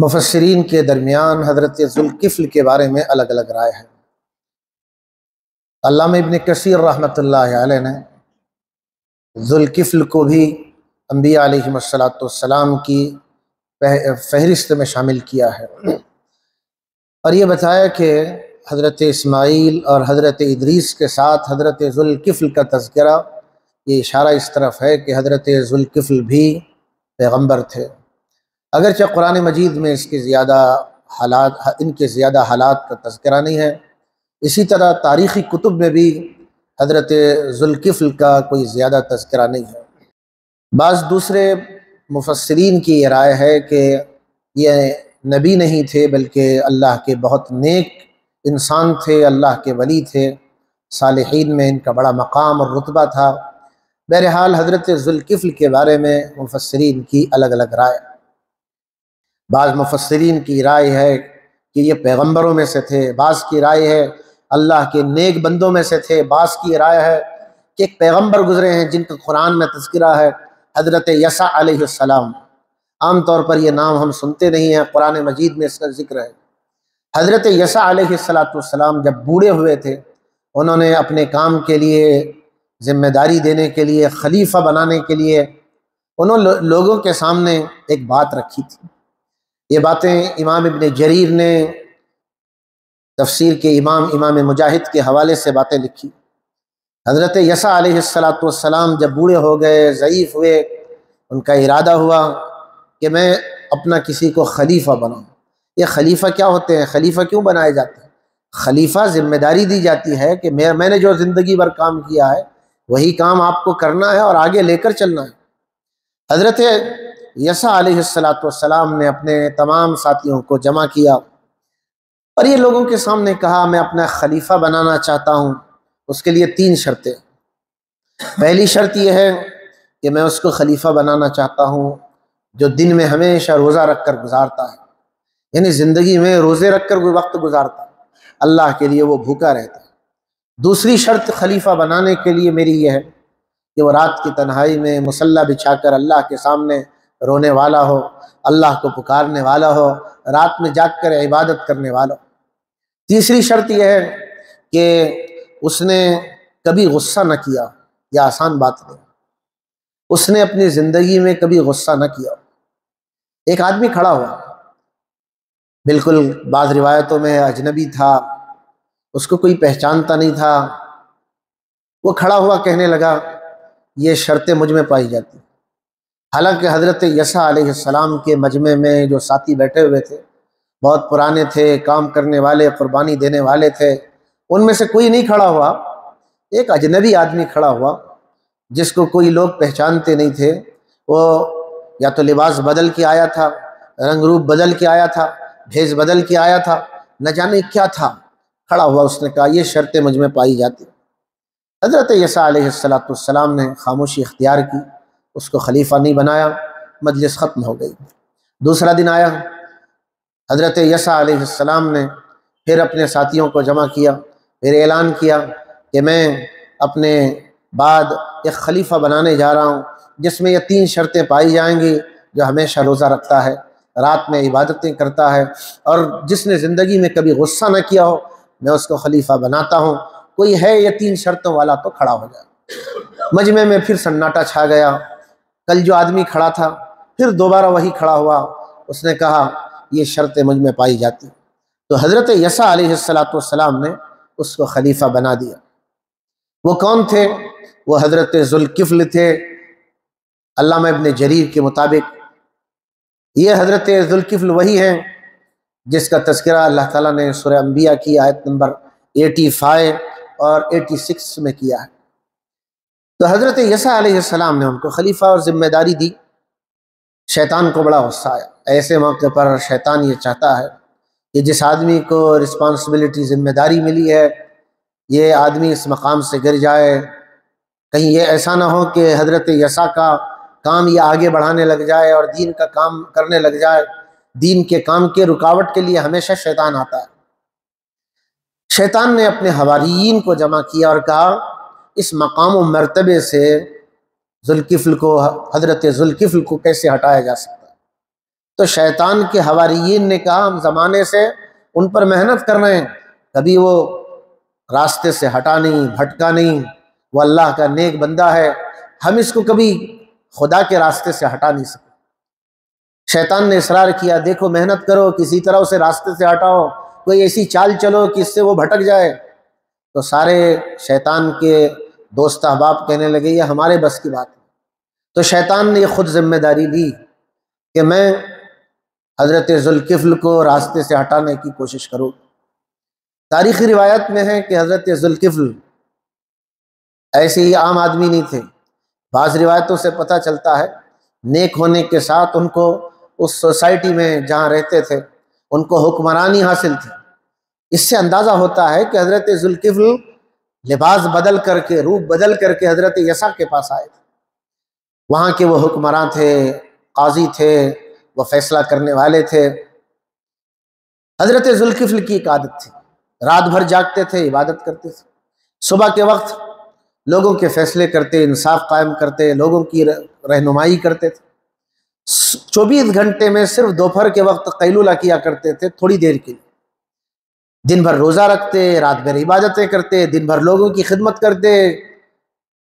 مفسرین کے درمیان حضرت ذوالکفل کے بارے میں الگ الگ رائے ہے۔ علامہ ابن کثیر رحمۃ اللہ علیہ نے ذوالکفل کو بھی انبیاء علیہم السلام کی فہرست میں شامل کیا ہے، اور یہ بتایا کہ حضرت اسماعیل اور حضرت ادریس کے ساتھ حضرت ذوالکفل کا تذکرہ، یہ اشارہ اس طرف ہے کہ حضرت ذوالکفل بھی پیغمبر تھے، اگرچہ قرآن مجید میں ان کے زیادہ حالات کا تذکرہ نہیں ہے۔ اسی طرح تاریخی کتب میں بھی حضرت ذوالکفل کا کوئی زیادہ تذکرہ نہیں ہے۔ بعض دوسرے مفسرین کی یہ رائے ہے کہ یہ نبی نہیں تھے بلکہ اللہ کے بہت نیک انسان تھے، اللہ کے ولی تھے، صالحین میں ان کا بڑا مقام اور رتبہ تھا۔ بہرحال حضرت ذوالکفل کے بارے میں مفسرین کی الگ الگ رائے۔ بعض مفسرین کی رائے ہے کہ یہ پیغمبروں میں سے تھے، بعض کی رائے ہے اللہ کے نیک بندوں میں سے تھے، بعض کی رائے ہے کہ ایک پیغمبر گزرے ہیں جن کا قرآن میں تذکرہ ہے، حضرت یسع علیہ السلام۔ عام طور پر یہ نام ہم سنتے نہیں ہیں، قرآن مجید میں اس کا ذکر ہے۔ حضرت یسع علیہ السلام جب بوڑھے ہوئے تھے، انہوں نے اپنے کام کے لیے، ذمہ داری دینے کے لیے، خلیفہ بنانے کے لیے لوگوں کے سامنے ایک بات رکھی تھی۔ یہ باتیں امام ابن جریر نے تفسیر کے امام مجاہد کے حوالے سے باتیں لکھی۔ حضرت یسع علیہ السلام جب بوڑھے ہو گئے، ضعیف ہوئے، ان کا ارادہ ہوا کہ میں اپنا کسی کو خلیفہ بناؤں۔ یہ خلیفہ کیا ہوتے ہیں؟ خلیفہ کیوں بنائے جاتے ہیں؟ خلیفہ ذمہ داری دی جاتی ہے کہ میں نے جو زندگی بھر کام کیا ہے وہی کام آپ کو کرنا ہے اور آگے لے کر چلنا ہے۔ حضرت یسع علیہ السلام نے اپنے تمام ساتھیوں کو جمع کیا اور یہ لوگوں کے سامنے کہا میں اپنا خلیفہ بنانا چاہتا ہوں، اس کے لیے 3 شرطیں۔ پہلی شرط یہ ہے کہ میں اس کو خلیفہ بنانا چاہتا ہوں جو دن میں ہمیشہ روزہ رکھ کر گزارتا ہے، یعنی زندگی میں روزے رکھ کر وقت گزارتا ہے، اللہ کے لیے وہ بھوکا رہتا ہے۔ دوسری شرط خلیفہ بنانے کے لیے میری یہ ہے کہ وہ رات کی تنہائی میں مصلی بچھا کر اللہ کے سامنے رونے والا ہو، اللہ کو پکارنے والا ہو، رات میں جاگ کر عبادت کرنے والا ہو۔ تیسری شرط یہ ہے کہ اس نے کبھی غصہ نہ کیا۔ یہ آسان بات نہیں، اس نے اپنی زندگی میں کبھی غصہ نہ کیا۔ ایک آدمی کھڑا ہوا، بالکل بعض روایتوں میں اجنبی تھا، اس کو کوئی پہچانتا نہیں تھا۔ وہ کھڑا ہوا کہنے لگا یہ شرطیں مجھ میں پائی جاتی۔ حالانکہ حضرت یسع علیہ السلام کے مجمع میں جو ساتھی بیٹھے ہوئے تھے بہت پرانے تھے، کام کرنے والے، قربانی دینے والے تھے، ان میں سے کوئی نہیں کھڑا ہوا۔ ایک اجنبی آدمی کھڑا ہوا جس کو کوئی لوگ پہچانتے نہیں تھے۔ وہ یا تو لباس بدل کے آیا تھا، رنگ روپ بدل کے آیا تھا، بھیس بدل کے آیا تھا، نہ جانے کیا تھا۔ کھڑا ہوا، اس نے کہا یہ شرطیں مجھ میں پائی جاتی۔ حضرت یسع علیہ السلام نے خاموشی اختیار کی، اس کو خلیفہ نہیں بنایا، مجلس ختم ہو گئی۔ دوسرا دن آیا، حضرت یسع علیہ السلام نے پھر اپنے ساتھیوں کو جمع کیا، پھر اعلان کیا کہ میں اپنے بعد ایک خلیفہ بنانے جا رہا ہوں جس میں یہ 3 شرطیں پائی جائیں گی، جو ہمیشہ روزہ رکھتا ہے، رات میں عبادتیں کرتا ہے، اور جس نے زندگی میں کبھی غصہ نہ کیا ہو میں اس کو خلیفہ بناتا ہوں۔ کوئی ہے یہ 3 شرطوں والا تو کھڑا ہو جائے۔ مجمع میں پھر سناٹا چھا گیا۔ کل جو آدمی کھڑا تھا پھر دوبارہ وہی کھڑا ہوا، اس نے کہا یہ شرطیں مجھ میں پائی جاتی۔ تو حضرت یسع علیہ السلام نے اس کو خلیفہ بنا دیا۔ وہ کون تھے؟ وہ حضرت ذوالکفل تھے۔ علامہ ابن جریر کے مطابق یہ حضرت ذوالکفل وہی ہیں جس کا تذکرہ اللہ تعالیٰ نے سورہ انبیاء کی آیت نمبر 85 اور 86 میں کیا ہے۔ تو حضرت یسع علیہ السلام نے ان کو خلیفہ اور ذمہ داری دی۔ شیطان کو بڑا غصہ آیا۔ ایسے موقع پر شیطان یہ چاہتا ہے کہ جس آدمی کو رسپانسبلٹی، ذمہ داری ملی ہے، یہ آدمی اس مقام سے گر جائے، کہیں یہ ایسا نہ ہو کہ حضرت یسع کا کام یہ آگے بڑھانے لگ جائے اور دین کا کام کرنے لگ جائے۔ دین کے کام کے رکاوٹ کے لیے ہمیشہ شیطان آتا ہے۔ شیطان نے اپنے حواریین کو جمع کیا اور کہا اس مقام و مرتبے سے حضرت ذوالکفل کو کیسے ہٹایا جا سکتا ہے۔ تو شیطان کے حواریین نے کہا ہم زمانے سے ان پر محنت کر رہے ہیں، کبھی وہ راستے سے ہٹا نہیں، بھٹکا نہیں، وہ اللہ کا نیک بندہ ہے، ہم اس کو کبھی خدا کے راستے سے ہٹا نہیں سکتے۔ شیطان نے اصرار کیا، دیکھو محنت کرو، کسی طرح اسے راستے سے ہٹاؤ، کوئی ایسی چال چلو کہ اس سے وہ بھٹک جائے۔ تو سارے شیطان کے دوست احباب کہنے لگے یہ ہمارے بس کی بات ہے۔ تو شیطان نے یہ خود ذمہ داری لی کہ میں حضرت ذوالکفل کو راستے سے ہٹانے کی کوشش کروں۔ تاریخی روایت میں ہے کہ حضرت ذوالکفل ایسے ہی عام آدمی نہیں تھے، بعض روایتوں سے پتہ چلتا ہے نیک ہونے کے ساتھ ان کو اس سوسائٹی میں جہاں رہتے تھے ان کو حکمرانی حاصل تھی۔ اس سے اندازہ ہوتا ہے کہ حضرت ذوالکفل لباس بدل کر کے، روپ بدل کر کے حضرت یسع کے پاس آئے تھے۔ وہاں کے وہ حکمراں تھے، قاضی تھے، وہ فیصلہ کرنے والے تھے۔ حضرت ذوالکفل کی ایک عادت تھی، رات بھر جاگتے تھے، عبادت کرتے تھے، صبح کے وقت لوگوں کے فیصلے کرتے، انصاف قائم کرتے، لوگوں کی رہنمائی کرتے تھے۔ 24 گھنٹے میں صرف دوپہر کے وقت قیلولہ کیا کرتے تھے، تھوڑی دیر کے لیے۔ دن بھر روزہ رکھتے، رات بھر عبادتیں کرتے، دن بھر لوگوں کی خدمت کرتے،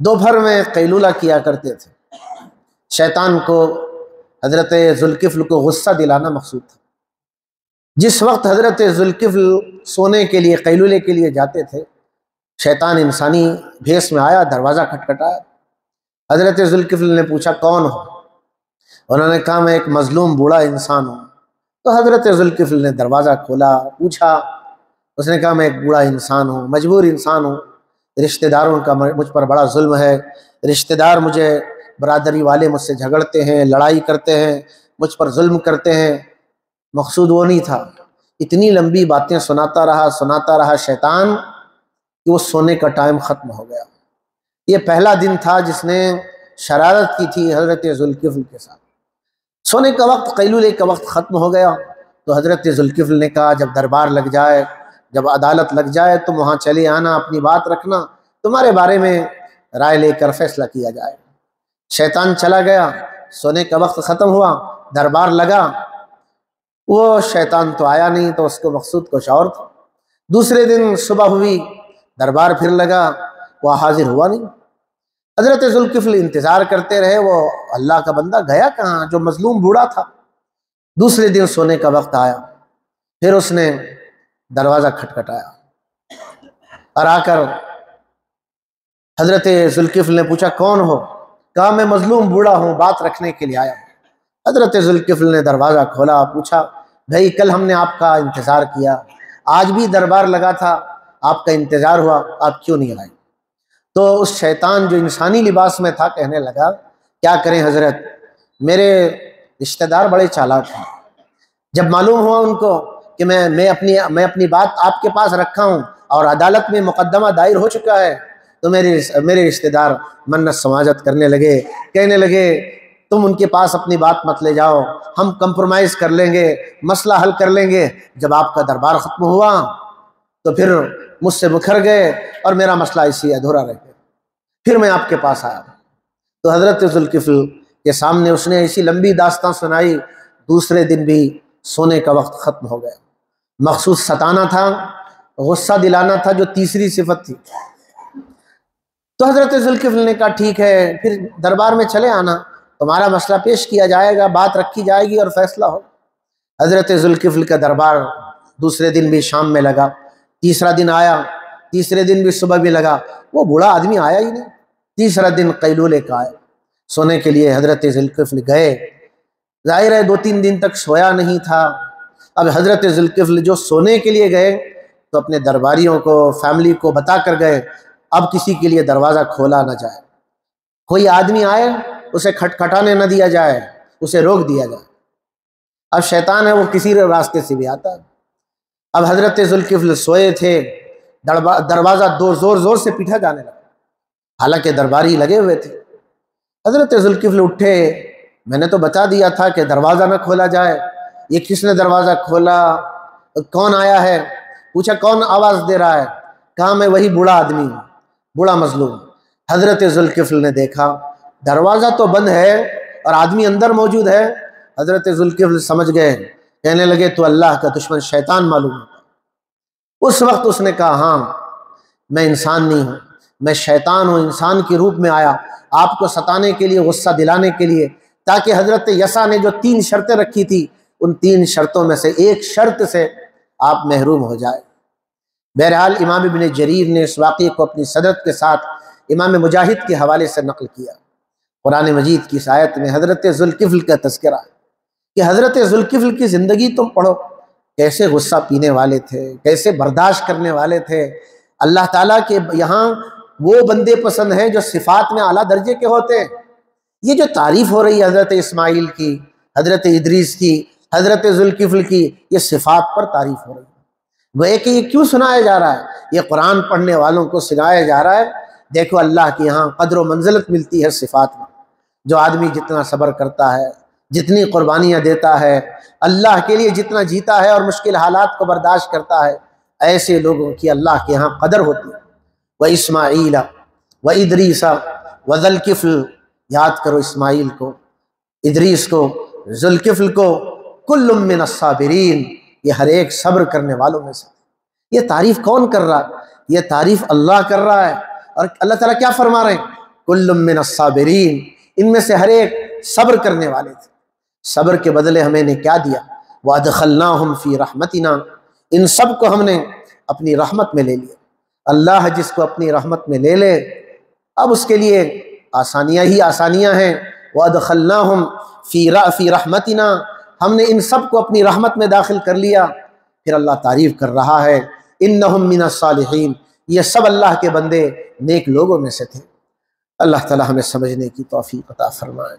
دوپہر میں قیلولہ کیا کرتے تھے۔ شیطان کو حضرت ذوالکفل کو غصہ دلانا مقصود تھا۔ جس وقت حضرت ذوالکفل سونے کے لیے، قیلولے کے لیے جاتے تھے، شیطان انسانی بھیس میں آیا، دروازہ کھٹکھٹایا۔ حضرت ذوالکفل نے پوچھا کون ہو؟ انہوں نے کہا میں ایک مظلوم بوڑھا انسان ہوں۔ تو حضرت ذوالکفل نے دروازہ کھولا، پوچھا، اس نے کہا میں ایک بوڑھا انسان ہوں، مجبور انسان ہوں، رشتہ داروں کا مجھ پر بڑا ظلم ہے، رشتہ دار مجھے، برادری والے مجھ سے جھگڑتے ہیں، لڑائی کرتے ہیں، مجھ پر ظلم کرتے ہیں۔ مقصود وہ نہیں تھا، اتنی لمبی باتیں سناتا رہا شیطان کہ وہ سونے کا ٹائم ختم ہو گیا۔ یہ پہلا دن تھا جس نے شرارت کی تھی حضرت ذوالکفل کے ساتھ۔ سونے کا وقت، قیلولے کا وقت ختم ہو گیا تو حضرت ذوالکفل نے کہا جب دربار لگ جائے، جب عدالت لگ جائے تم وہاں چلے آنا، اپنی بات رکھنا، تمہارے بارے میں رائے لے کر فیصلہ کیا جائے۔ شیطان چلا گیا، سونے کا وقت ختم ہوا، دربار لگا، وہ شیطان تو آیا نہیں، تو اس کو مقصود کچھ اور تھا۔ دوسرے دن صبح ہوئی، دربار پھر لگا، وہ حاضر ہوا نہیں۔ حضرت ذوالکفل انتظار کرتے رہے، وہ اللہ کا بندہ گیا کہاں جو مظلوم بوڑھا تھا۔ دوسرے دن سونے کا وقت آیا، پھر اس نے دروازہ کھٹکھٹایا اور آ کر حضرت ذوالکفل نے پوچھا کون ہو؟ کہا میں مظلوم بوڑھا ہوں، بات رکھنے کے لیے آیا ہوں۔ حضرت ذوالکفل نے دروازہ کھولا، پوچھا بھائی کل ہم نے آپ کا انتظار کیا، آج بھی دربار لگا تھا، آپ کا انتظار ہوا، آپ کیوں نہیں آئے؟ تو اس شیطان جو انسانی لباس میں تھا کہنے لگا کیا کریں حضرت، میرے رشتہ دار بڑے چالاک ہیں، جب معلوم ہوا ان کو کہ میں اپنی بات آپ کے پاس رکھا ہوں اور عدالت میں مقدمہ دائر ہو چکا ہے، تو میرے رشتہ دار منت سماجت کرنے لگے، کہنے لگے تم ان کے پاس اپنی بات مت لے جاؤ، ہم کمپرومائز کر لیں گے، مسئلہ حل کر لیں گے۔ جب آپ کا دربار ختم ہوا تو پھر مجھ سے بکھر گئے اور میرا مسئلہ اسی ادھورا رہ گیا، پھر میں آپ کے پاس آیا۔ تو حضرت ذوالکفل کے سامنے اس نے ایسی لمبی داستان سنائی۔ دوسرے دن بھی سونے کا وقت ختم ہو گیا۔ مقصود ستانا تھا، غصہ دلانا تھا، جو تیسری صفت تھی۔ تو حضرت ذوالکفل نے کہا ٹھیک ہے، پھر دربار میں چلے آنا، تمہارا مسئلہ پیش کیا جائے گا، بات رکھی جائے گی اور فیصلہ ہو۔ حضرت ذوالکفل کا دربار دوسرے دن بھی شام میں لگا، تیسرا دن آیا، تیسرے دن بھی صبح بھی لگا، وہ بوڑھا آدمی آیا ہی نہیں۔ تیسرا دن قیلولے کا آیا، سونے کے لیے حضرت ذوالکفل گئے۔ ظاہر ہے 2-3 دن تک سویا نہیں تھا۔ اب حضرت ذوالکفل جو سونے کے لیے گئے تو اپنے درباریوں کو، فیملی کو بتا کر گئے اب کسی کے لیے دروازہ کھولا نہ جائے، کوئی آدمی آئے اسے کھٹکھٹانے نہ دیا جائے، اسے روک دیا جائے۔ اب شیطان ہے وہ کسی راستے سے بھی آتا ہے۔ اب حضرت ذوالکفل سوئے تھے، دروازہ زور سے پیٹا جانے لگا، حالانکہ درباری لگے ہوئے تھے۔ حضرت ذوالکفل اٹھے، میں نے تو بتا دیا تھا کہ دروازہ نہ کھولا جائے، یہ کس نے دروازہ کھولا؟ کون آیا ہے؟ پوچھا کون آواز دے رہا ہے؟ کہا میں وہی بوڑھا آدمی ہوں، بوڑھا مظلوم۔ حضرت ذوالکفل نے دیکھا دروازہ تو بند ہے اور آدمی اندر موجود ہے۔ حضرت ذوالکفل سمجھ گئے، کہنے لگے تو اللہ کا دشمن شیطان معلوم ہوتا۔ اس وقت اس نے کہا ہاں میں انسان نہیں ہوں، میں شیطان ہوں، انسان کے روپ میں آیا آپ کو ستانے کے لیے، غصہ دلانے کے لیے، تاکہ حضرت یسع نے جو 3 شرطیں رکھی تھی ان 3 شرطوں میں سے ایک شرط سے آپ محروم ہو جائے۔ بہرحال امام ابن جریر نے اس واقعے کو اپنی صدرت کے ساتھ امام مجاہد کے حوالے سے نقل کیا۔ قرآن مجید کی اس آیت میں حضرت ذوالکفل کا تذکرہ ہے کہ حضرت ذوالکفل کی زندگی تم پڑھو، کیسے غصہ پینے والے تھے، کیسے برداشت کرنے والے تھے۔ اللہ تعالیٰ کے یہاں وہ بندے پسند ہیں جو صفات میں اعلیٰ درجے کے ہوتے ہیں۔ یہ جو تعریف ہو رہی ہے حضرت اسماعیل کی، حضرت ادریس کی، حضرت ذوالکفل کی، یہ صفات پر تعریف ہو رہی ہے۔ وہ کہ یہ کیوں سنایا جا رہا ہے؟ یہ قرآن پڑھنے والوں کو سنایا جا رہا ہے دیکھو اللہ کے یہاں قدر و منزلت ملتی ہے صفات میں۔ جو آدمی جتنا صبر کرتا ہے، جتنی قربانیاں دیتا ہے، اللہ کے لیے جتنا جیتا ہے اور مشکل حالات کو برداشت کرتا ہے، ایسے لوگوں کی اللہ کے یہاں قدر ہوتی ہے۔ وَإِسْمَاعِيلَ وَإِدْرِيسَ وَذَوالکفل، یاد کرو اسماعیل کو، ادریس کو، ذوالکفل کو، کل من الصابرین، یہ ہر ایک صبر کرنے والوں میں سے۔ یہ تعریف کون کر رہا ہے؟ یہ تعریف اللہ کر رہا ہے، اور اللہ تعالیٰ کیا فرما رہے ہیں؟ کل من الصابرین، ان میں سے ہر ایک صبر کرنے والے تھے۔ صبر کے بدلے ہمیں نے کیا دیا؟ وَأَدْخَلْنَاهُمْ فِي رَحْمَتِنَا، ان سب کو ہم نے اپنی رحمت میں لے لیا۔ اللہ جس کو اپنی رحمت میں لے لے، اب اس کے لیے آسانیاں ہی آسانیاں ہیں۔ وَأَدْخَلْنَاهُمْ فِي رَحْمَتِنَا، ہم نے ان سب کو اپنی رحمت میں داخل کر لیا۔ پھر اللہ تعریف کر رہا ہے اِنَّهُمْ مِنَ الصَّالِحِينَ، یہ سب اللہ کے بندے نیک لوگوں میں سے تھے۔ اللہ تعالی ہمیں سمجھنے کی توفیق عطا فرمائے۔